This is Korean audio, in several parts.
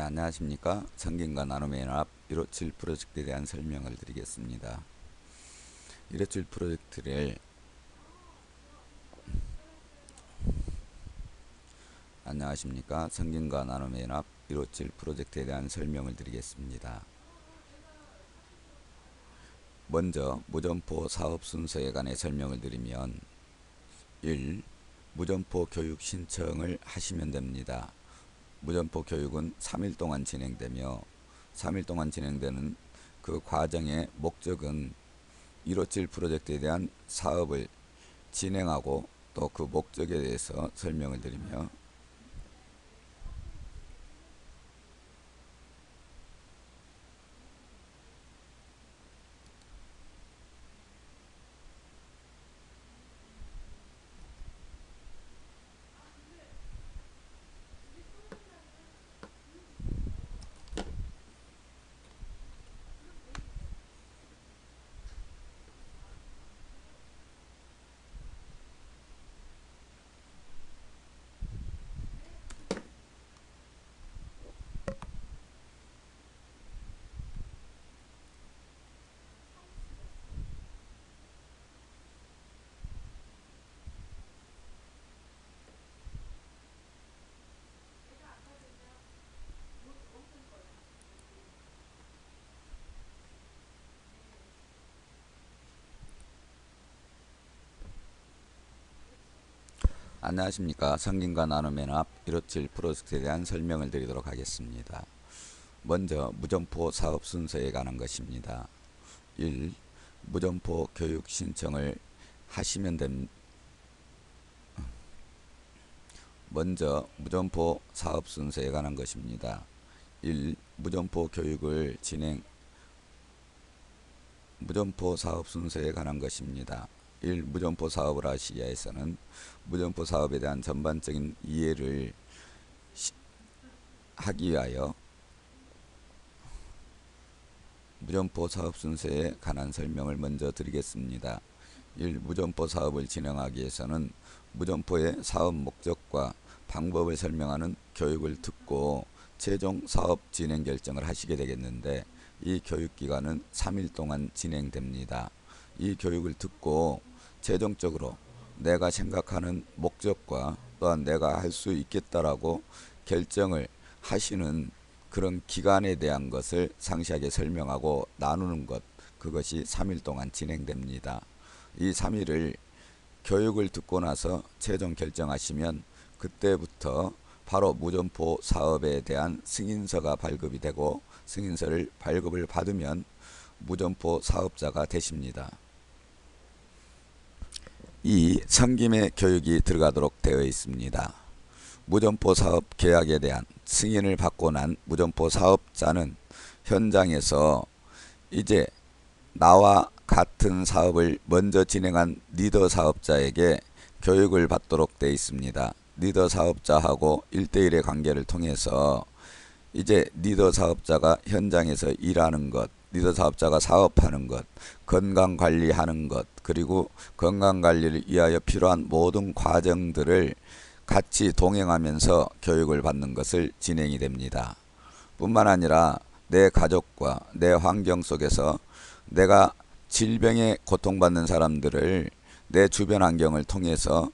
안녕하십니까. 성김과 나눔의 연합 157 프로젝트에 대한 설명을 드리겠습니다. 157 프로젝트를 안녕하십니까. 성김과 나눔의 연합 157 프로젝트에 대한 설명을 드리겠습니다. 먼저 무점포 사업 순서에 관해 설명을 드리면 1. 무점포 교육 신청을 하시면 됩니다. 무점포 교육은 3일 동안 진행되며 3일 동안 진행되는 그 과정의 목적은 157 프로젝트에 대한 사업을 진행하고 또 그 목적에 대해서 설명을 드리며 안녕하십니까. 성김과 나눔의 연합 157 프로젝트에 대한 설명을 드리도록 하겠습니다. 먼저 무점포 사업 순서에 관한 것입니다. 1. 무점포 교육 신청을 하시면 됩니다. 먼저 무점포 사업 순서에 관한 것입니다. 1. 무점포 사업 순서에 관한 것입니다. 1. 무점포 사업을 하시기 위해서는 무점포 사업에 대한 전반적인 이해를 하기 위하여 무점포 사업 순서에 관한 설명을 먼저 드리겠습니다. 1. 무점포 사업을 진행하기 위해서는 무점포의 사업 목적과 방법을 설명하는 교육을 듣고 최종 사업 진행 결정을 하시게 되겠는데, 이 교육기간은 3일 동안 진행됩니다. 이 교육을 듣고 최종적으로 내가 생각하는 목적과 또한 내가 할 수 있겠다라고 결정을 하시는 그런 기간에 대한 것을 상세하게 설명하고 나누는 것, 그것이 3일 동안 진행됩니다. 이 3일을 교육을 듣고 나서 최종 결정하시면 그때부터 바로 무점포 사업에 대한 승인서가 발급이 되고, 승인서를 발급을 받으면 무점포 사업자가 되십니다. 이 성김의 교육이 들어가도록 되어 있습니다. 무점포 사업 계약에 대한 승인을 받고 난 무점포 사업자는 현장에서 이제 나와 같은 사업을 먼저 진행한 리더 사업자에게 교육을 받도록 되어 있습니다. 리더 사업자하고 1대1의 관계를 통해서 이제 리더 사업자가 현장에서 일하는 것, 리더 사업자가 사업하는 것, 건강관리하는 것, 그리고 건강관리를 위하여 필요한 모든 과정들을 같이 동행하면서 교육을 받는 것을 진행이 됩니다. 뿐만 아니라 내 가족과 내 환경 속에서 내가 질병에 고통받는 사람들을 내 주변 환경을 통해서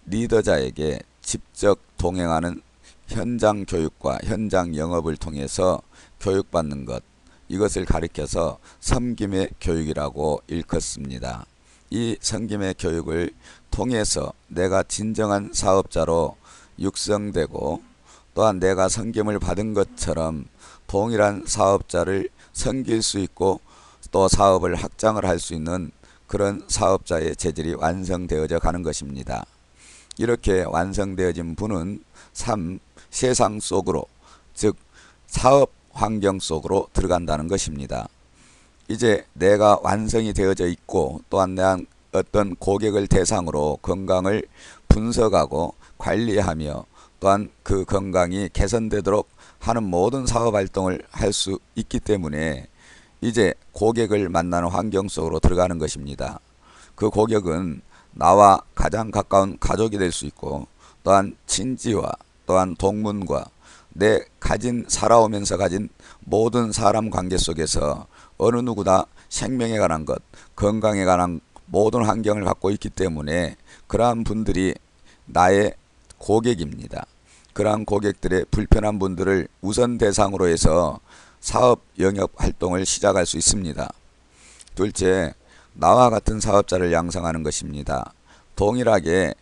리더자에게 직접 동행하는 현장 교육과 현장 영업을 통해서 교육받는 것, 이것을 가리켜서 성김의 교육이라고 일컫습니다. 이 성김의 교육을 통해서 내가 진정한 사업자로 육성되고, 또한 내가 성김을 받은 것처럼 동일한 사업자를 섬길 수 있고 또 사업을 확장을 할 수 있는 그런 사업자의 체질이 완성되어져 가는 것입니다. 이렇게 완성되어진 분은 3. 세상 속으로, 즉 사업 환경 속으로 들어간다는 것입니다. 이제 내가 완성이 되어져 있고, 또한 내가 어떤 고객을 대상으로 건강을 분석하고 관리하며 또한 그 건강이 개선되도록 하는 모든 사업 활동을 할 수 있기 때문에 이제 고객을 만나는 환경 속으로 들어가는 것입니다. 그 고객은 나와 가장 가까운 가족이 될 수 있고, 또한 친지와 또한 동문과 살아오면서 가진 모든 사람 관계 속에서 어느 누구나 생명에 관한 것, 건강에 관한 모든 환경을 갖고 있기 때문에 그러한 분들이 나의 고객입니다. 그러한 고객들의 불편한 분들을 우선 대상으로 해서 사업 영역 활동을 시작할 수 있습니다. 둘째, 나와 같은 사업자를 양성하는 것입니다. 동일하게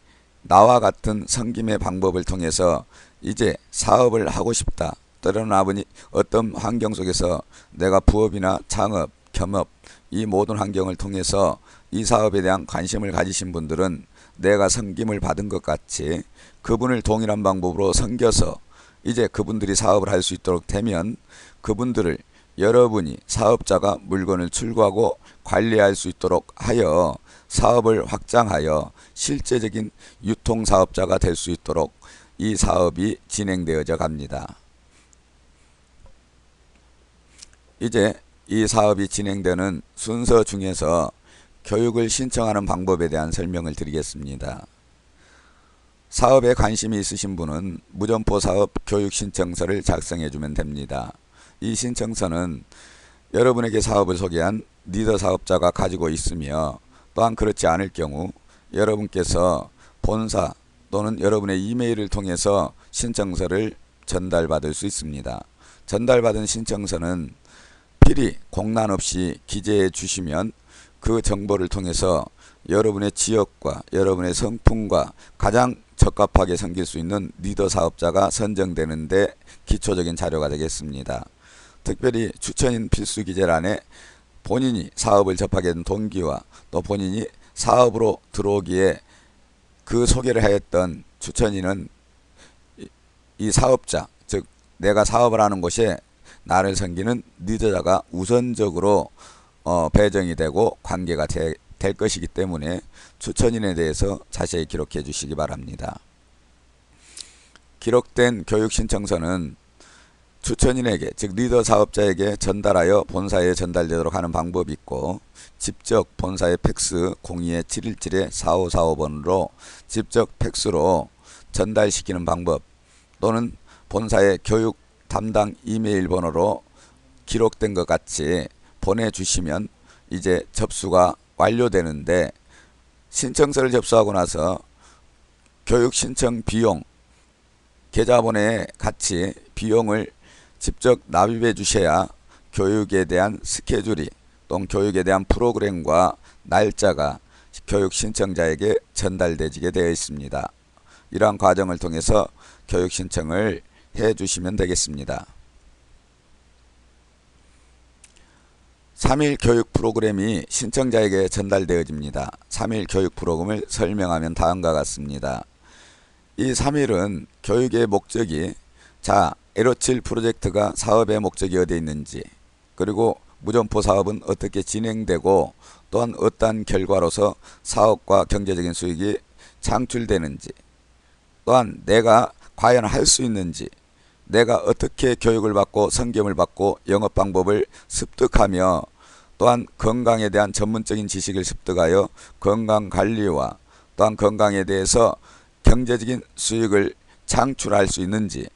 나와 같은 섬김의 방법을 통해서 이제 사업을 하고 싶다. 때로는 어떤 환경 속에서 내가 부업이나 창업, 겸업 이 모든 환경을 통해서 이 사업에 대한 관심을 가지신 분들은 내가 섬김을 받은 것 같이 그분을 동일한 방법으로 섬겨서 이제 그분들이 사업을 할 수 있도록 되면 그분들을 여러분이 사업자가 물건을 출고하고 관리할 수 있도록 하여 사업을 확장하여 실제적인 유통사업자가 될 수 있도록 이 사업이 진행되어져 갑니다. 이제 이 사업이 진행되는 순서 중에서 교육을 신청하는 방법에 대한 설명을 드리겠습니다. 사업에 관심이 있으신 분은 무점포 사업 교육 신청서를 작성해 주면 됩니다. 이 신청서는 여러분에게 사업을 소개한 리더 사업자가 가지고 있으며 또한 그렇지 않을 경우 여러분께서 본사 또는 여러분의 이메일을 통해서 신청서를 전달받을 수 있습니다. 전달받은 신청서는 필히 공란 없이 기재해 주시면 그 정보를 통해서 여러분의 지역과 여러분의 성품과 가장 적합하게 섬길 수 있는 리더 사업자가 선정되는데 기초적인 자료가 되겠습니다. 특별히 추천인 필수 기재란에 본인이 사업을 접하게 된 동기와 또 본인이 사업으로 들어오기에 그 소개를 하였던 추천인은 이 사업자, 즉 내가 사업을 하는 곳에 나를 섬기는 리더자가 우선적으로 배정이 되고 관계가 될 것이기 때문에 추천인에 대해서 자세히 기록해 주시기 바랍니다. 기록된 교육 신청서는 추천인에게 즉 리더 사업자에게 전달하여 본사에 전달되도록 하는 방법이 있고 직접 본사의 팩스 02-717-4545번으로 직접 팩스로 전달시키는 방법 또는 본사의 교육 담당 이메일 번호로 기록된 것 같이 보내주시면 이제 접수가 완료되는데 신청서를 접수하고 나서 교육 신청 비용 계좌번호에 같이 비용을 직접 납입해 주셔야 교육에 대한 스케줄이 또는 교육에 대한 프로그램과 날짜가 교육 신청자에게 전달되게 되어 있습니다. 이러한 과정을 통해서 교육 신청을 해 주시면 되겠습니다. 3일 교육 프로그램이 신청자에게 전달되어집니다. 3일 교육 프로그램을 설명하면 다음과 같습니다. 이 3일은 교육의 목적이 에로7 프로젝트가 사업의 목적이 어디에 있는지 그리고 무점포 사업은 어떻게 진행되고 또한 어떠한 결과로서 사업과 경제적인 수익이 창출되는지 또한 내가 과연 할 수 있는지 내가 어떻게 교육을 받고 선겸을 받고 영업 방법을 습득하며 또한 건강에 대한 전문적인 지식을 습득하여 건강관리와 또한 건강에 대해서 경제적인 수익을 창출할 수 있는지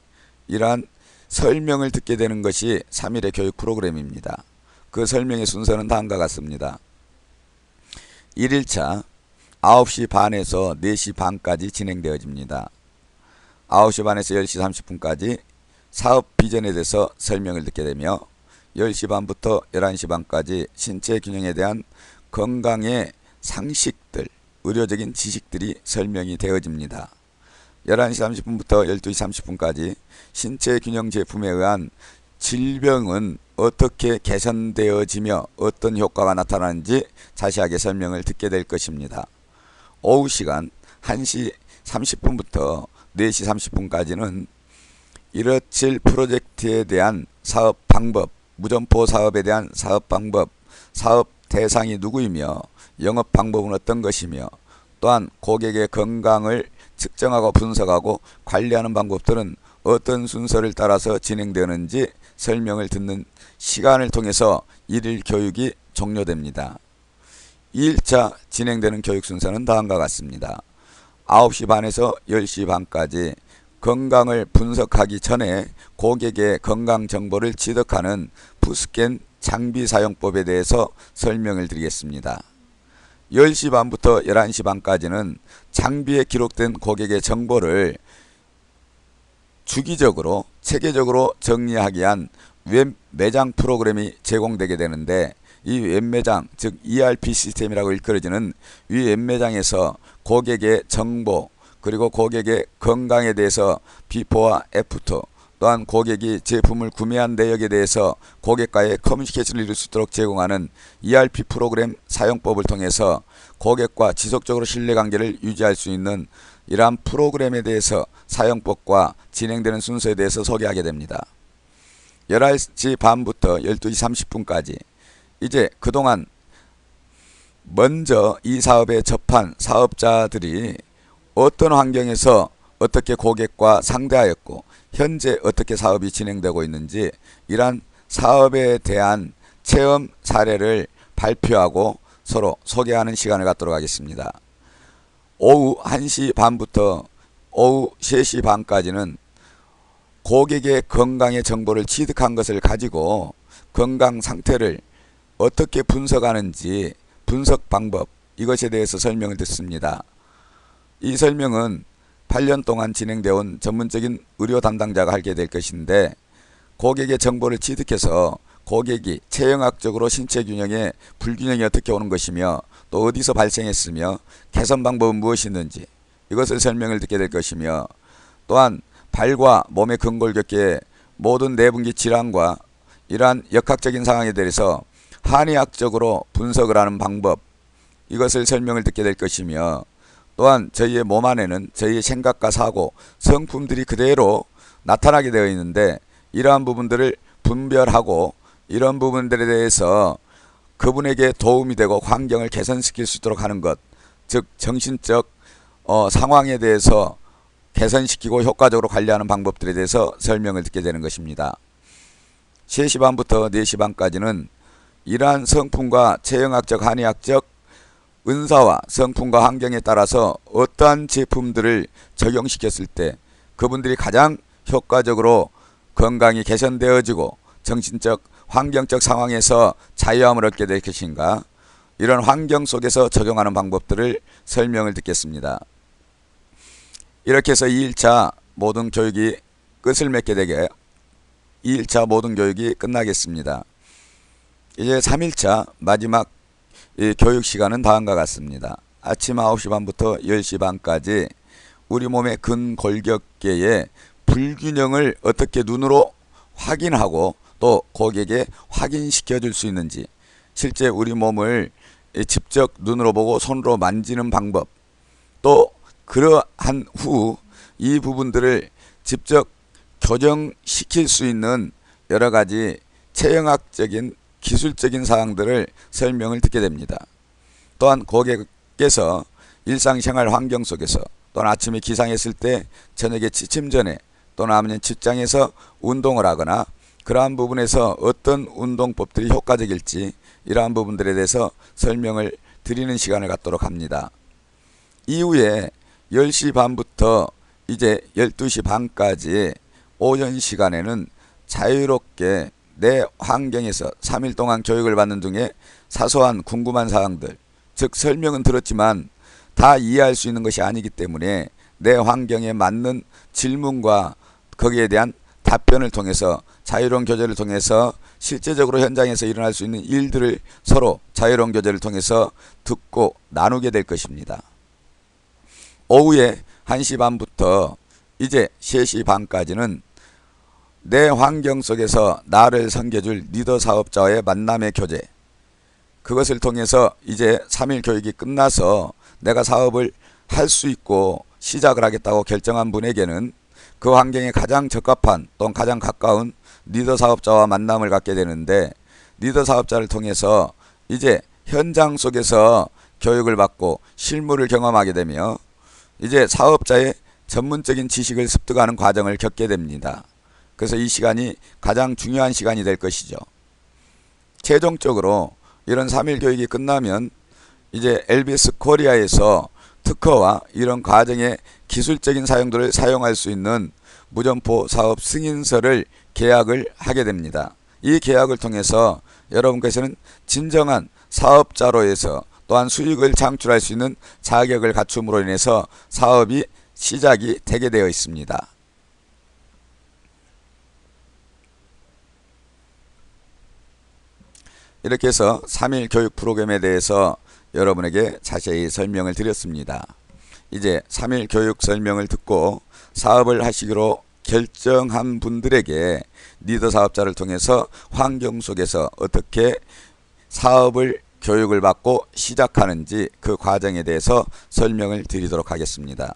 이러한 설명을 듣게 되는 것이 3일의 교육 프로그램입니다. 그 설명의 순서는 다음과 같습니다. 1일차 9시 반에서 4시 반까지 진행되어집니다. 9시 반에서 10시 30분까지 사업 비전에 대해서 설명을 듣게 되며 10시 반부터 11시 반까지 신체 균형에 대한 건강의 상식들, 의료적인 지식들이 설명이 되어집니다. 11시 30분부터 12시 30분까지 신체 균형 제품에 의한 질병은 어떻게 개선되어지며 어떤 효과가 나타나는지 자세하게 설명을 듣게 될 것입니다. 오후 시간 1시 30분부터 4시 30분까지는 127 프로젝트에 대한 사업 방법, 무점포 사업에 대한 사업 방법, 사업 대상이 누구이며 영업 방법은 어떤 것이며 또한 고객의 건강을 측정하고 분석하고 관리하는 방법들은 어떤 순서를 따라서 진행되는지 설명을 듣는 시간을 통해서 1일 교육이 종료됩니다. 2일차 진행되는 교육 순서는 다음과 같습니다. 9시 반에서 10시 반까지 건강을 분석하기 전에 고객의 건강 정보를 취득하는 푸스캔 장비 사용법에 대해서 설명을 드리겠습니다. 10시 반부터 11시 반까지는 장비에 기록된 고객의 정보를 주기적으로 체계적으로 정리하기 위한 웹 매장 프로그램이 제공되게 되는데, 이 웹매장, 즉 ERP 시스템이라고 일컬어지는 이 웹매장에서 고객의 정보, 그리고 고객의 건강에 대해서 비포와 애프터, 또한 고객이 제품을 구매한 내역에 대해서 고객과의 커뮤니케이션을 이룰 수 있도록 제공하는 ERP 프로그램 사용법을 통해서 고객과 지속적으로 신뢰관계를 유지할 수 있는 이러한 프로그램에 대해서 사용법과 진행되는 순서에 대해서 소개하게 됩니다. 11시 반부터 12시 30분까지 이제 그동안 먼저 이 사업에 접한 사업자들이 어떤 환경에서 어떻게 고객과 상대하였고 현재 어떻게 사업이 진행되고 있는지, 이러한 사업에 대한 체험 사례를 발표하고 서로 소개하는 시간을 갖도록 하겠습니다. 오후 1시 반부터 오후 3시 반까지는 고객의 건강의 정보를 취득한 것을 가지고 건강 상태를 어떻게 분석하는지 분석 방법, 이것에 대해서 설명을 듣습니다. 이 설명은 8년 동안 진행되어 온 전문적인 의료 담당자가 하게 될 것인데, 고객의 정보를 취득해서 고객이 체형학적으로 신체 균형에 불균형이 어떻게 오는 것이며 또 어디서 발생했으며 개선 방법은 무엇이 있는지 이것을 설명을 듣게 될 것이며, 또한 발과 몸의 근골격계의 모든 내분기 질환과 이러한 역학적인 상황에 대해서 한의학적으로 분석을 하는 방법, 이것을 설명을 듣게 될 것이며, 또한 저희의 몸 안에는 저희의 생각과 사고, 성품들이 그대로 나타나게 되어 있는데, 이러한 부분들을 분별하고 이런 부분들에 대해서 그분에게 도움이 되고 환경을 개선시킬 수 있도록 하는 것, 즉 정신적 상황에 대해서 개선시키고 효과적으로 관리하는 방법들에 대해서 설명을 듣게 되는 것입니다. 3시 반부터 4시 반까지는 이러한 성품과 체형학적, 한의학적 은사와 성품과 환경에 따라서 어떠한 제품들을 적용시켰을 때 그분들이 가장 효과적으로 건강이 개선되어지고 정신적, 환경적 상황에서 자유함을 얻게 될 것인가, 이런 환경 속에서 적용하는 방법들을 설명을 듣겠습니다. 이렇게 해서 2일차 모든 교육이 끝을 맺게 되게 2일차 모든 교육이 끝나겠습니다. 이제 3일차 마지막 교육 시간은 다음과 같습니다. 아침 9시 반부터 10시 반까지 우리 몸의 근골격계의 불균형을 어떻게 눈으로 확인하고 또 고객에게 확인시켜 줄 수 있는지, 실제 우리 몸을 직접 눈으로 보고 손으로 만지는 방법, 또 그러한 후 이 부분들을 직접 교정시킬 수 있는 여러가지 체형학적인 기술적인 사항들을 설명을 듣게 됩니다. 또한 고객께서 일상생활 환경 속에서 또는 아침에 기상했을 때 저녁에 취침 전에 또는 아니면 직장에서 운동을 하거나 그러한 부분에서 어떤 운동법들이 효과적일지, 이러한 부분들에 대해서 설명을 드리는 시간을 갖도록 합니다. 이후에 10시 반부터 이제 12시 반까지 오전 시간에는 자유롭게 내 환경에서 3일 동안 교육을 받는 중에 사소한 궁금한 사항들, 즉 설명은 들었지만 다 이해할 수 있는 것이 아니기 때문에 내 환경에 맞는 질문과 거기에 대한 답변을 통해서 자유로운 교제를 통해서 실제적으로 현장에서 일어날 수 있는 일들을 서로 자유로운 교제를 통해서 듣고 나누게 될 것입니다. 오후에 1시 반부터 이제 3시 반까지는 내 환경 속에서 나를 섬겨줄 리더 사업자와의 만남의 교제, 그것을 통해서 이제 3일 교육이 끝나서 내가 사업을 할 수 있고 시작을 하겠다고 결정한 분에게는 그 환경에 가장 적합한 또는 가장 가까운 리더 사업자와 만남을 갖게 되는데, 리더 사업자를 통해서 이제 현장 속에서 교육을 받고 실무를 경험하게 되며 이제 사업자의 전문적인 지식을 습득하는 과정을 겪게 됩니다. 그래서 이 시간이 가장 중요한 시간이 될 것이죠. 최종적으로 이런 3일 교육이 끝나면 이제 LBS 코리아에서 특허와 이런 과정의 기술적인 사용들을 사용할 수 있는 무점포 사업 승인서를 계약을 하게 됩니다. 이 계약을 통해서 여러분께서는 진정한 사업자로에서 또한 수익을 창출할 수 있는 자격을 갖춤으로 인해서 사업이 시작이 되게 되어 있습니다. 이렇게 해서 3일 교육 프로그램에 대해서 여러분에게 자세히 설명을 드렸습니다. 이제 3일 교육 설명을 듣고 사업을 하시기로 결정한 분들에게 리더 사업자를 통해서 환경 속에서 어떻게 사업을 교육을 받고 시작하는지 그 과정에 대해서 설명을 드리도록 하겠습니다.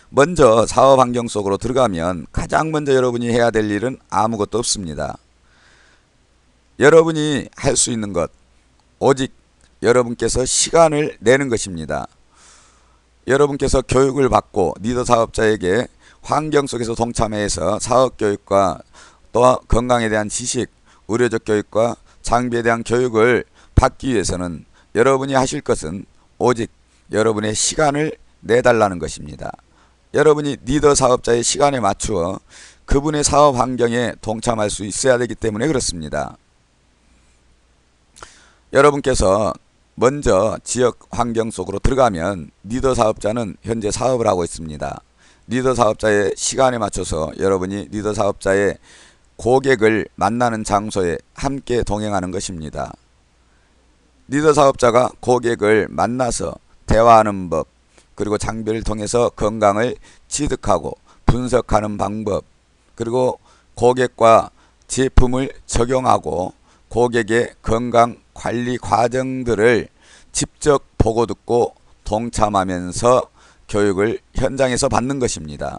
먼저 사업 환경 속으로 들어가면 가장 먼저 여러분이 해야 될 일은 아무것도 없습니다. 여러분이 할 수 있는 것 오직 여러분께서 시간을 내는 것입니다. 여러분께서 교육을 받고 리더 사업자에게 환경 속에서 동참해서 사업교육과 또 건강에 대한 지식, 의료적 교육과 장비에 대한 교육을 받기 위해서는 여러분이 하실 것은 오직 여러분의 시간을 내달라는 것입니다. 여러분이 리더 사업자의 시간에 맞추어 그분의 사업 환경에 동참할 수 있어야 되기 때문에 그렇습니다. 여러분께서 먼저 지역 환경 속으로 들어가면 리더 사업자는 현재 사업을 하고 있습니다. 리더 사업자의 시간에 맞춰서 여러분이 리더 사업자의 고객을 만나는 장소에 함께 동행하는 것입니다. 리더 사업자가 고객을 만나서 대화하는 법, 그리고 장비를 통해서 건강을 취득하고 분석하는 방법, 그리고 고객과 제품을 적용하고 고객의 건강 관리 과정들을 직접 보고 듣고 동참하면서 교육을 현장에서 받는 것입니다.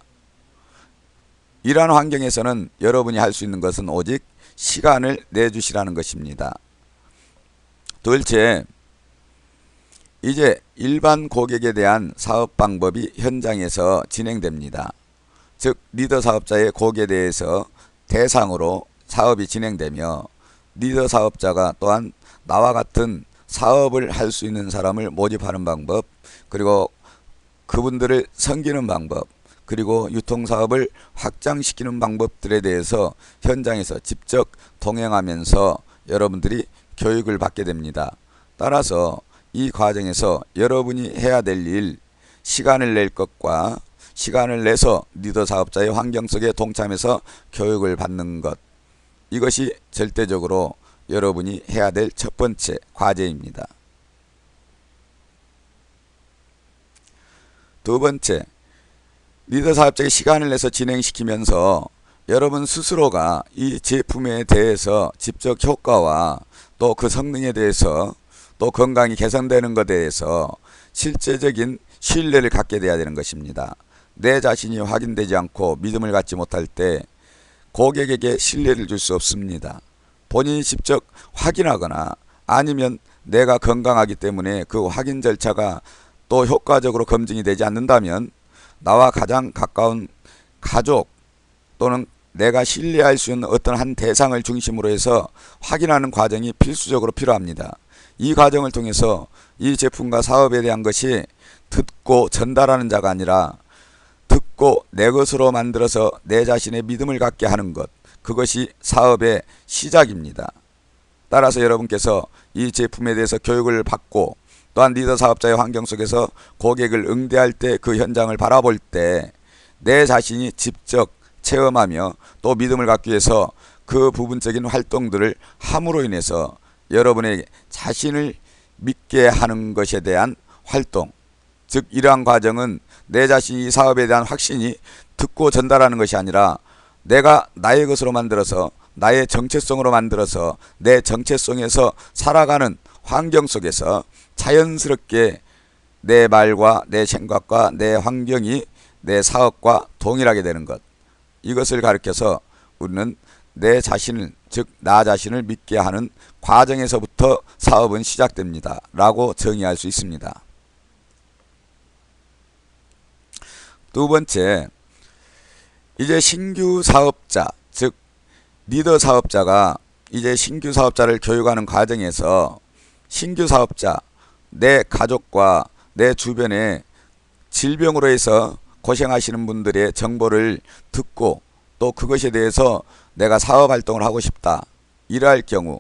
이러한 환경에서는 여러분이 할 수 있는 것은 오직 시간을 내주시라는 것입니다. 둘째, 이제 일반 고객에 대한 사업 방법이 현장에서 진행됩니다. 즉 리더 사업자의 고객에 대해서 대상으로 사업이 진행되며 리더 사업자가 또한 나와 같은 사업을 할 수 있는 사람을 모집하는 방법, 그리고 그분들을 섬기는 방법, 그리고 유통사업을 확장시키는 방법들에 대해서 현장에서 직접 동행하면서 여러분들이 교육을 받게 됩니다. 따라서 이 과정에서 여러분이 해야 될 일, 시간을 낼 것과 시간을 내서 리더 사업자의 환경 속에 동참해서 교육을 받는 것, 이것이 절대적으로 여러분이 해야 될 첫 번째 과제입니다. 두 번째, 리더 사업자의 시간을 내서 진행시키면서 여러분 스스로가 이 제품에 대해서 직접 효과와 또 그 성능에 대해서 또 건강이 개선되는 것에 대해서 실제적인 신뢰를 갖게 돼야 되는 것입니다. 내 자신이 확인되지 않고 믿음을 갖지 못할 때 고객에게 신뢰를 줄 수 없습니다. 본인이 직접 확인하거나 아니면 내가 건강하기 때문에 그 확인 절차가 또 효과적으로 검증이 되지 않는다면 나와 가장 가까운 가족 또는 내가 신뢰할 수 있는 어떤 한 대상을 중심으로 해서 확인하는 과정이 필수적으로 필요합니다. 이 과정을 통해서 이 제품과 사업에 대한 것이 듣고 전달하는 자가 아니라 듣고 내 것으로 만들어서 내 자신의 믿음을 갖게 하는 것, 그것이 사업의 시작입니다. 따라서 여러분께서 이 제품에 대해서 교육을 받고 또한 리더 사업자의 환경 속에서 고객을 응대할 때 그 현장을 바라볼 때 내 자신이 직접 체험하며 또 믿음을 갖기 위해서 그 부분적인 활동들을 함으로 인해서 여러분의 자신을 믿게 하는 것에 대한 활동, 즉 이러한 과정은 내 자신이 이 사업에 대한 확신이 듣고 전달하는 것이 아니라 내가 나의 것으로 만들어서 나의 정체성으로 만들어서 내 정체성에서 살아가는 환경 속에서 자연스럽게 내 말과 내 생각과 내 환경이 내 사업과 동일하게 되는 것, 이것을 가르쳐서 우리는 내 자신을, 즉 나 자신을 믿게 하는 과정에서부터 사업은 시작됩니다 라고 정의할 수 있습니다. 두 번째, 이제 신규 사업자, 즉 리더 사업자가 이제 신규 사업자를 교육하는 과정에서 신규 사업자, 내 가족과 내 주변에 질병으로 해서 고생하시는 분들의 정보를 듣고 또 그것에 대해서 내가 사업활동을 하고 싶다 이러할 경우,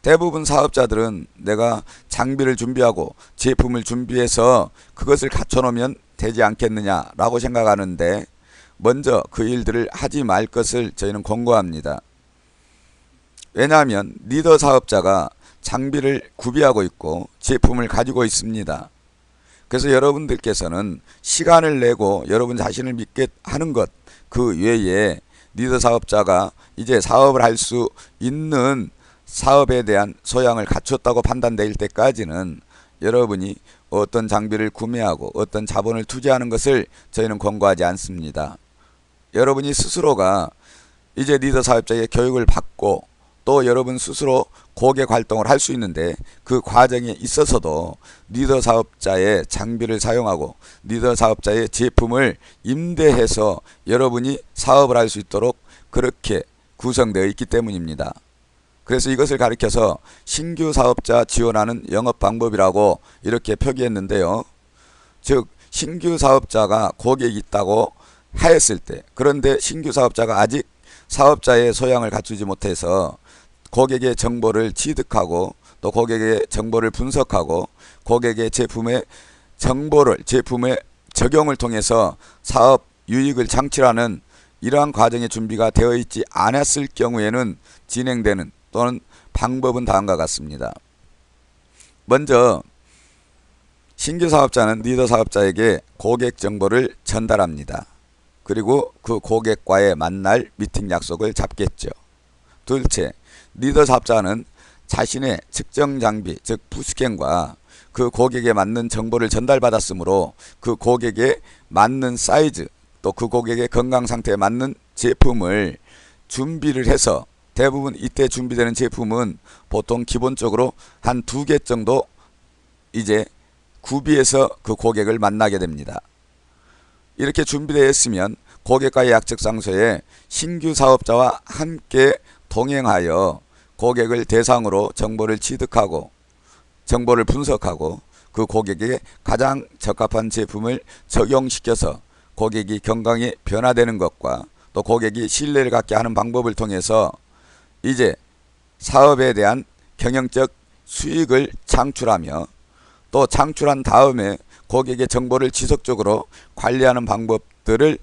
대부분 사업자들은 내가 장비를 준비하고 제품을 준비해서 그것을 갖춰놓으면 되지 않겠느냐라고 생각하는데, 먼저 그 일들을 하지 말 것을 저희는 권고합니다. 왜냐하면 리더 사업자가 장비를 구비하고 있고 제품을 가지고 있습니다. 그래서 여러분들께서는 시간을 내고 여러분 자신을 믿게 하는 것, 그 외에 리더 사업자가 이제 사업을 할 수 있는 사업에 대한 소양을 갖췄다고 판단될 때까지는 여러분이 어떤 장비를 구매하고 어떤 자본을 투자하는 것을 저희는 권고하지 않습니다. 여러분이 스스로가 이제 리더 사업자의 교육을 받고 또 여러분 스스로 고객 활동을 할 수 있는데, 그 과정에 있어서도 리더 사업자의 장비를 사용하고 리더 사업자의 제품을 임대해서 여러분이 사업을 할 수 있도록 그렇게 구성되어 있기 때문입니다. 그래서 이것을 가리켜서 신규 사업자 지원하는 영업 방법이라고 이렇게 표기했는데요. 즉 신규 사업자가 고객이 있다고 하였을 때, 그런데 신규 사업자가 아직 사업자의 소양을 갖추지 못해서 고객의 정보를 취득하고 또 고객의 정보를 분석하고 고객의 제품의 정보를 제품의 적용을 통해서 사업 유익을 창출하는 이러한 과정의 준비가 되어 있지 않았을 경우에는 진행되는 또는 방법은 다음과 같습니다. 먼저 신규 사업자는 리더 사업자에게 고객 정보를 전달합니다. 그리고 그 고객과의 만날 미팅 약속을 잡겠죠. 둘째, 리더 사업자는 자신의 측정 장비, 즉 부스캔과 그 고객에 맞는 정보를 전달받았으므로 그 고객에 맞는 사이즈, 또 그 고객의 건강 상태에 맞는 제품을 준비를 해서, 대부분 이때 준비되는 제품은 보통 기본적으로 한 2개 정도 이제 구비해서 그 고객을 만나게 됩니다. 이렇게 준비되어 있으면 고객과의 약속 장소에 신규 사업자와 함께 동행하여 고객을 대상으로 정보를 취득하고 정보를 분석하고 그 고객에게 가장 적합한 제품을 적용시켜서 고객이 건강이 변화되는 것과 또 고객이 신뢰를 갖게 하는 방법을 통해서 이제 사업에 대한 경영적 수익을 창출하며, 또 창출한 다음에 고객의 정보를 지속적으로 관리하는 방법들을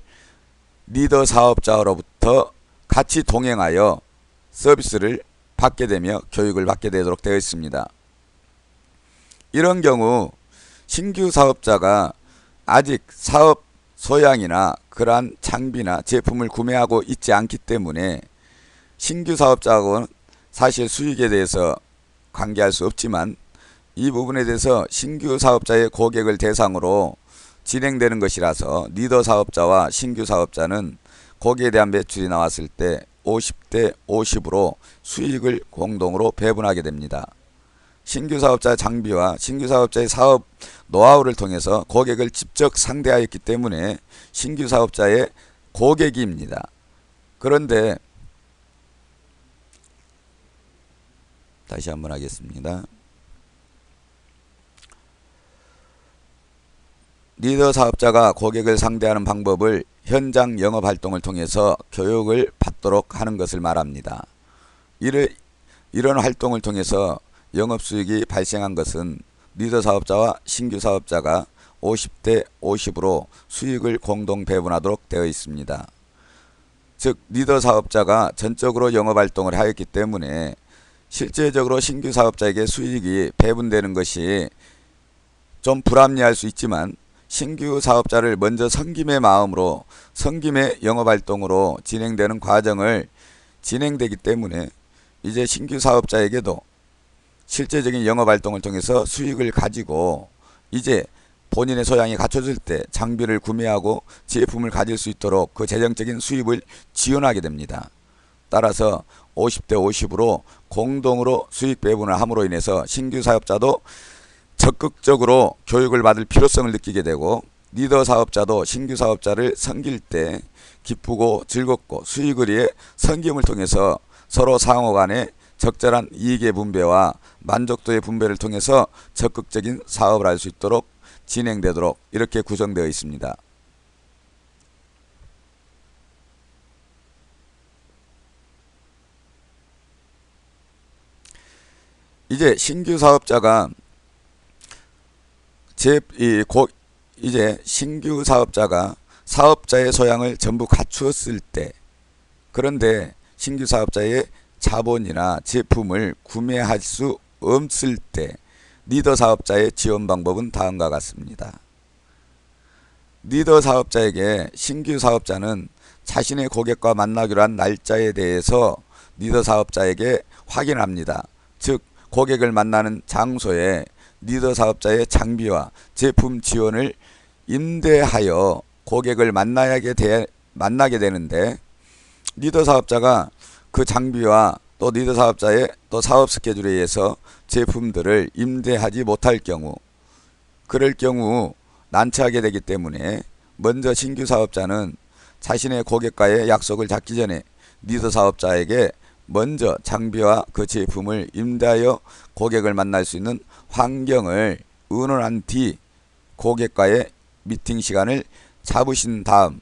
리더 사업자로부터 같이 동행하여 서비스를 받게 되며 교육을 받게 되도록 되어 있습니다. 이런 경우 신규 사업자가 아직 사업 소양이나 그러한 장비나 제품을 구매하고 있지 않기 때문에 신규 사업자하고는 사실 수익에 대해서 관계할 수 없지만, 이 부분에 대해서 신규 사업자의 고객을 대상으로 진행되는 것이라서 리더 사업자와 신규 사업자는 거기에 대한 매출이 나왔을 때 50대 50으로 수익을 공동으로 배분하게 됩니다. 신규 사업자의 장비와 신규 사업자의 사업 노하우를 통해서 고객을 직접 상대하였기 때문에 신규 사업자의 고객입니다. 그런데 다시 한번 하겠습니다. 리더 사업자가 고객을 상대하는 방법을 현장 영업 활동을 통해서 교육을 받도록 하는 것을 말합니다. 이런 활동을 통해서 영업수익이 발생한 것은 리더 사업자와 신규 사업자가 50대 50으로 수익을 공동 배분하도록 되어 있습니다. 즉 리더 사업자가 전적으로 영업활동을 하였기 때문에 실제적으로 신규 사업자에게 수익이 배분되는 것이 좀 불합리할 수 있지만, 신규 사업자를 먼저 섬김의 마음으로 섬김의 영업활동으로 진행되는 과정을 진행되기 때문에 이제 신규 사업자에게도 실제적인 영업활동을 통해서 수익을 가지고 이제 본인의 소양이 갖춰질 때 장비를 구매하고 제품을 가질 수 있도록 그 재정적인 수입을 지원하게 됩니다. 따라서 50대 50으로 공동으로 수익 배분을 함으로 인해서 신규 사업자도 적극적으로 교육을 받을 필요성을 느끼게 되고, 리더 사업자도 신규 사업자를 섬길 때 기쁘고 즐겁고 수익을 위해 섬김을 통해서 서로 상호 간에 적절한 이익의 분배와 만족도의 분배를 통해서 적극적인 사업을 할 수 있도록 진행되도록 이렇게 구성되어 있습니다. 이제 신규 사업자가 이제 신규 사업자가 사업자의 소양을 전부 갖추었을 때, 그런데 신규 사업자의 자본이나 제품을 구매할 수 없을 때 리더 사업자의 지원 방법은 다음과 같습니다. 리더 사업자에게 신규 사업자는 자신의 고객과 만나기로 한 날짜에 대해서 리더 사업자에게 확인합니다. 즉 고객을 만나는 장소에 리더 사업자의 장비와 제품 지원을 임대하여 고객을 만나게 되는데, 리더 사업자가 그 장비와 또 리더 사업자의 또 사업 스케줄에 의해서 제품들을 임대하지 못할 경우, 그럴 경우 난처하게 되기 때문에 먼저 신규 사업자는 자신의 고객과의 약속을 잡기 전에 리더 사업자에게 먼저 장비와 그 제품을 임대하여 고객을 만날 수 있는 환경을 의논한 뒤 고객과의 미팅 시간을 잡으신 다음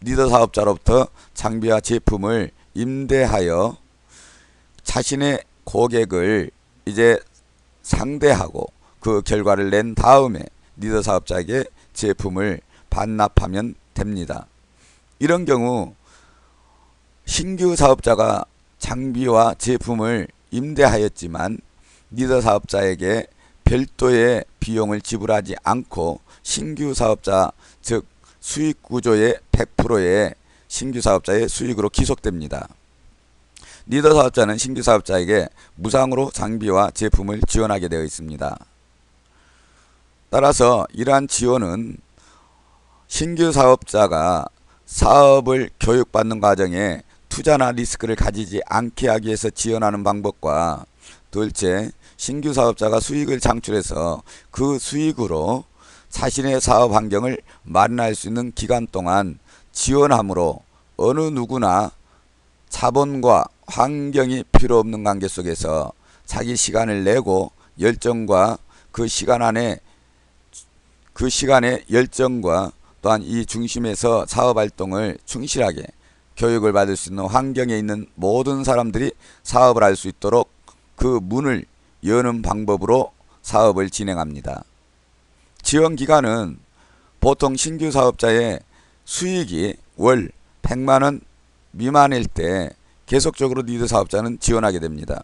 리더 사업자로부터 장비와 제품을 임대하여 자신의 고객을 이제 상대하고 그 결과를 낸 다음에 리더 사업자에게 제품을 반납하면 됩니다. 이런 경우 신규 사업자가 장비와 제품을 임대하였지만 리더 사업자에게 별도의 비용을 지불하지 않고 신규 사업자, 즉 수익 구조의 100%의 신규 사업자의 수익으로 기속됩니다. 리더 사업자는 신규 사업자에게 무상으로 장비와 제품을 지원하게 되어 있습니다. 따라서 이러한 지원은 신규 사업자가 사업을 교육받는 과정에 투자나 리스크를 가지지 않게 하기 위해서 지원하는 방법과, 둘째, 신규 사업자가 수익을 창출해서 그 수익으로 자신의 사업 환경을 마련할 수 있는 기간 동안 지원함으로 어느 누구나 자본과 환경이 필요 없는 관계 속에서 자기 시간을 내고 열정과 그 시간의 열정과 또한 이 중심에서 사업 활동을 충실하게 교육을 받을 수 있는 환경에 있는 모든 사람들이 사업을 할 수 있도록 그 문을 여는 방법으로 사업을 진행합니다. 지원 기간은 보통 신규 사업자의 수익이 월 100만원 미만일 때 계속적으로 리더 사업자는 지원하게 됩니다.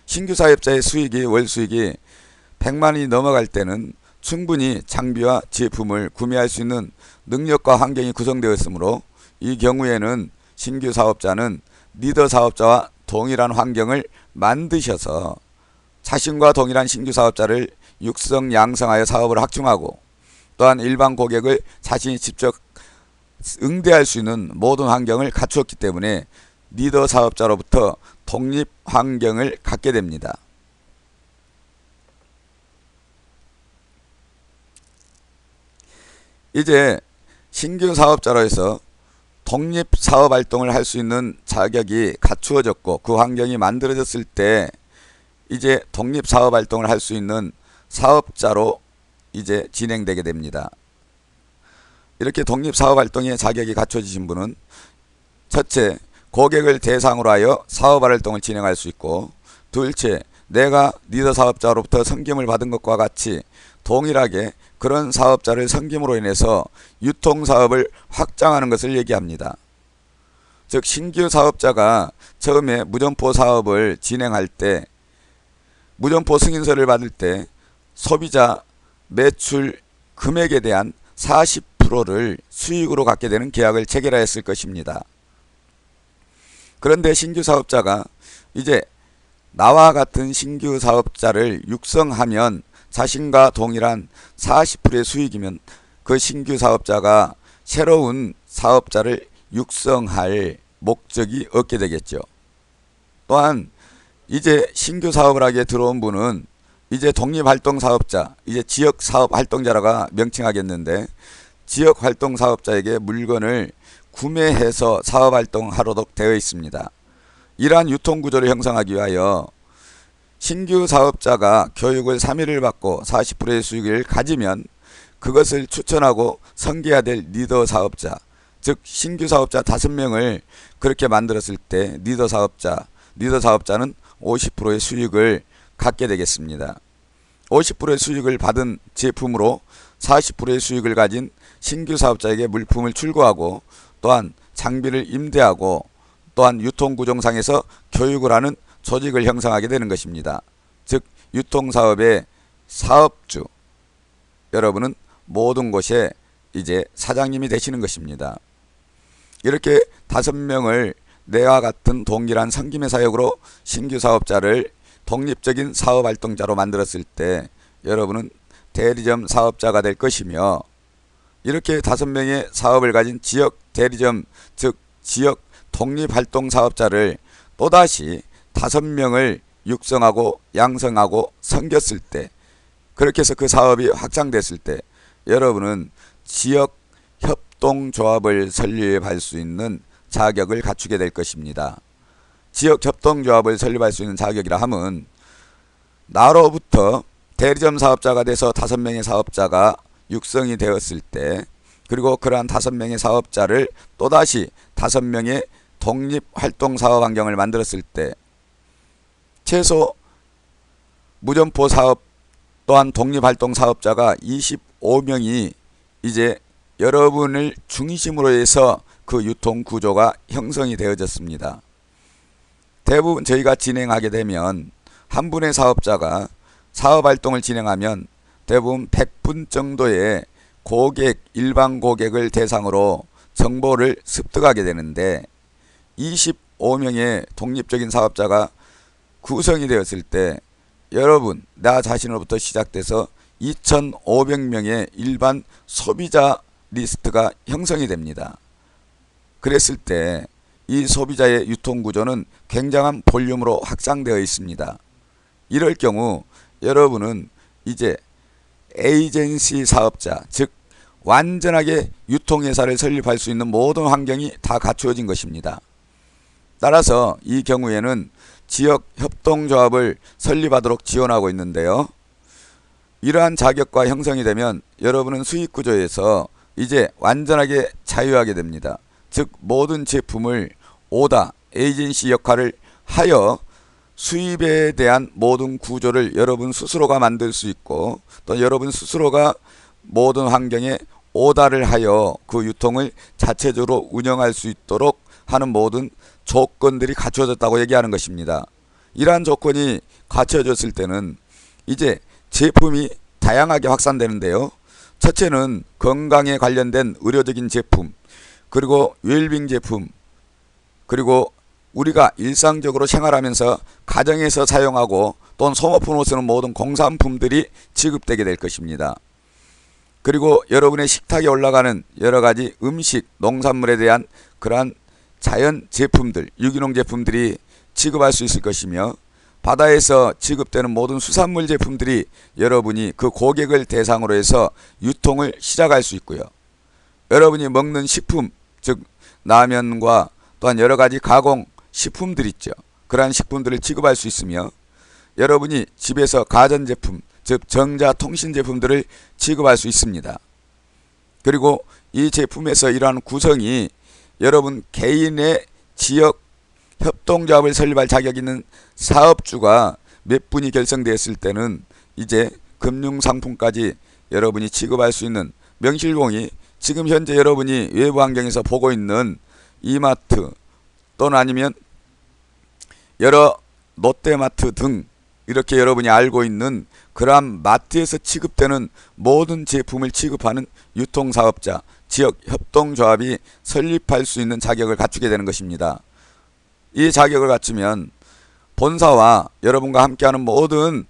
신규 사업자의 수익이 월 수익이 100만원이 넘어갈 때는 충분히 장비와 제품을 구매할 수 있는 능력과 환경이 구성되었으므로 이 경우에는 신규 사업자는 리더 사업자와 동일한 환경을 만드셔서 자신과 동일한 신규 사업자를 육성 양성하여 사업을 확충하고, 또한 일반 고객을 자신이 직접 응대할 수 있는 모든 환경을 갖추었기 때문에 리더 사업자로부터 독립 환경을 갖게 됩니다. 이제 신규 사업자로 해서 독립 사업 활동을 할 수 있는 자격이 갖추어졌고 그 환경이 만들어졌을 때 이제 독립 사업 활동을 할 수 있는 사업자로 이제 진행되게 됩니다. 이렇게 독립 사업 활동의 자격이 갖춰지신 분은 첫째, 고객을 대상으로 하여 사업 활동을 진행할 수 있고, 둘째, 내가 리더 사업자로부터 섬김을 받은 것과 같이 동일하게 그런 사업자를 섬김으로 인해서 유통사업을 확장하는 것을 얘기합니다. 즉 신규 사업자가 처음에 무점포 사업을 진행할 때 무점포 승인서를 받을 때 소비자 매출 금액에 대한 40%를 수익으로 갖게 되는 계약을 체결하였을 것입니다. 그런데 신규 사업자가 이제 나와 같은 신규 사업자를 육성하면 자신과 동일한 40%의 수익이면 그 신규 사업자가 새로운 사업자를 육성할 목적이 없게 되겠죠. 또한 이제 신규 사업을 하게 들어온 분은 이제 독립활동사업자, 이제 지역사업활동자라고 명칭하겠는데, 지역활동사업자에게 물건을 구매해서 사업활동하도록 되어 있습니다. 이러한 유통구조를 형성하기 위하여 신규 사업자가 교육을 3일을 받고 40%의 수익을 가지면 그것을 추천하고 섬겨야 될 리더 사업자, 즉 신규 사업자 5명을 그렇게 만들었을 때 리더 사업자는 50%의 수익을 갖게 되겠습니다. 50%의 수익을 받은 제품으로 40%의 수익을 가진 신규 사업자에게 물품을 출고하고 또한 장비를 임대하고 또한 유통구조상에서 교육을 하는 조직을 형성하게 되는 것입니다. 즉 유통사업의 사업주, 여러분은 모든 곳에 이제 사장님이 되시는 것입니다. 이렇게 5명을 내와 같은 동일한 섬김의 사역으로 신규 사업자를 독립적인 사업활동자로 만들었을 때 여러분은 대리점 사업자가 될 것이며, 이렇게 5명의 사업을 가진 지역 대리점, 즉 지역 독립활동 사업자를 또다시 5명을 육성하고 양성하고 섬겼을 때, 그렇게 해서 그 사업이 확장됐을 때 여러분은 지역 협동조합을 설립할 수 있는 자격을 갖추게 될 것입니다. 지역 협동조합을 설립할 수 있는 자격이라 함은 나로부터 대리점 사업자가 돼서 5명의 사업자가 육성이 되었을 때, 그리고 그러한 5명의 사업자를 또다시 5명의 독립활동 사업 환경을 만들었을 때 최소 무점포 사업 또한 독립활동 사업자가 25명이 이제 여러분을 중심으로 해서 그 유통구조가 형성이 되어졌습니다. 대부분 저희가 진행하게 되면 한 분의 사업자가 사업활동을 진행하면 대부분 100분 정도의 고객, 일반 고객을 대상으로 정보를 습득하게 되는데 25명의 독립적인 사업자가 구성이 되었을 때 여러분, 나 자신으로부터 시작돼서 2,500명의 일반 소비자 리스트가 형성이 됩니다. 그랬을 때 이 소비자의 유통구조는 굉장한 볼륨으로 확장되어 있습니다. 이럴 경우 여러분은 이제 에이전시 사업자, 즉 완전하게 유통회사를 설립할 수 있는 모든 환경이 다 갖추어진 것입니다. 따라서 이 경우에는 지역 협동조합을 설립하도록 지원하고 있는데요. 이러한 자격과 형성이 되면 여러분은 수익구조에서 이제 완전하게 자유하게 됩니다. 즉 모든 제품을 오다, 에이전시 역할을 하여 수입에 대한 모든 구조를 여러분 스스로가 만들 수 있고, 또 여러분 스스로가 모든 환경에 오다를 하여 그 유통을 자체적으로 운영할 수 있도록 하는 모든 조건들이 갖춰졌다고 얘기하는 것입니다. 이러한 조건이 갖춰졌을 때는 이제 제품이 다양하게 확산되는데요. 첫째는 건강에 관련된 의료적인 제품, 그리고 웰빙 제품, 그리고 우리가 일상적으로 생활하면서 가정에서 사용하고 또는 소모품으로 쓰는 모든 공산품들이 지급되게 될 것입니다. 그리고 여러분의 식탁에 올라가는 여러가지 음식, 농산물에 대한 그러한 자연 제품들, 유기농 제품들이 지급할 수 있을 것이며, 바다에서 지급되는 모든 수산물 제품들이 여러분이 그 고객을 대상으로 해서 유통을 시작할 수 있고요. 여러분이 먹는 식품, 즉 라면과 또한 여러가지 가공 식품들 있죠. 그러한 식품들을 지급할 수 있으며, 여러분이 집에서 가전제품, 즉 전자통신제품들을 지급할 수 있습니다. 그리고 이 제품에서 이러한 구성이 여러분 개인의 지역 협동조합을 설립할 자격 있는 사업주가 몇 분이 결성되었을 때는 이제 금융상품까지 여러분이 지급할 수 있는 명실공히 지금 현재 여러분이 외부 환경에서 보고 있는 이마트 또는 아니면 여러 롯데마트 등 이렇게 여러분이 알고 있는 그러한 마트에서 취급되는 모든 제품을 취급하는 유통사업자, 지역협동조합이 설립할 수 있는 자격을 갖추게 되는 것입니다. 이 자격을 갖추면 본사와 여러분과 함께하는 모든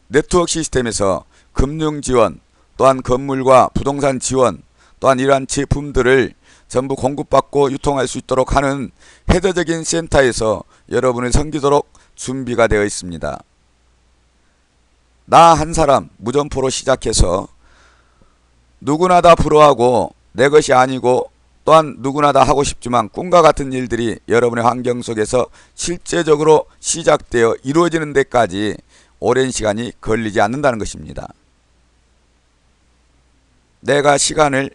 네트워크 시스템에서 금융지원, 또한 건물과 부동산 지원, 또한 이러한 제품들을 전부 공급받고 유통할 수 있도록 하는 헤드적인 센터에서 여러분을 섬기도록 준비가 되어 있습니다. 나 한 사람 무점포로 시작해서 누구나 다 부러워하고 내 것이 아니고 또한 누구나 다 하고 싶지만 꿈과 같은 일들이 여러분의 환경 속에서 실제적으로 시작되어 이루어지는 데까지 오랜 시간이 걸리지 않는다는 것입니다. 내가 시간을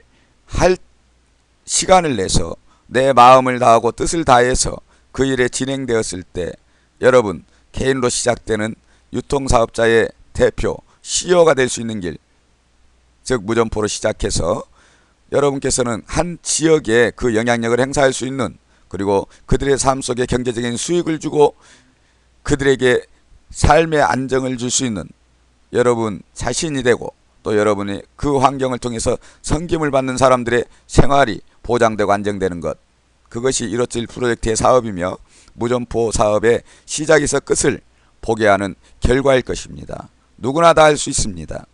내서 내 마음을 다하고 뜻을 다해서 그 일에 진행되었을 때 여러분 개인으로 시작되는 유통사업자의 대표 CEO가 될 수 있는 길, 즉 무점포로 시작해서 여러분께서는 한 지역에 그 영향력을 행사할 수 있는, 그리고 그들의 삶 속에 경제적인 수익을 주고 그들에게 삶의 안정을 줄 수 있는 여러분 자신이 되고, 또 여러분이 그 환경을 통해서 섬김을 받는 사람들의 생활이 보장되고 안정되는 것, 그것이 157 프로젝트의 사업이며 무점포 사업의 시작에서 끝을 보게 하는 결과일 것입니다. 누구나 다 할 수 있습니다.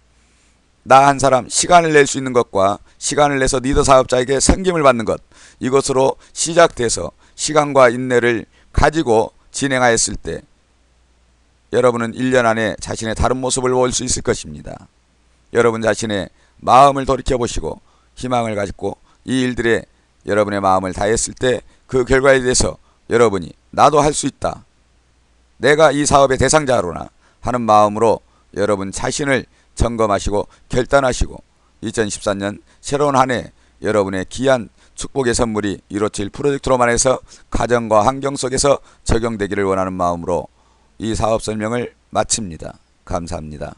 나 한 사람 시간을 낼 수 있는 것과 시간을 내서 리더 사업자에게 섬김을 받는 것, 이것으로 시작돼서 시간과 인내를 가지고 진행하였을 때 여러분은 1년 안에 자신의 다른 모습을 볼 수 있을 것입니다. 여러분 자신의 마음을 돌이켜보시고 희망을 가지고 이 일들에 여러분의 마음을 다했을 때 그 결과에 대해서 여러분이 나도 할 수 있다, 내가 이 사업의 대상자로나 하는 마음으로 여러분 자신을 점검하시고 결단하시고 2014년 새로운 한 해 여러분의 귀한 축복의 선물이 157 프로젝트로만 해서 가정과 환경 속에서 적용되기를 원하는 마음으로 이 사업 설명을 마칩니다. 감사합니다.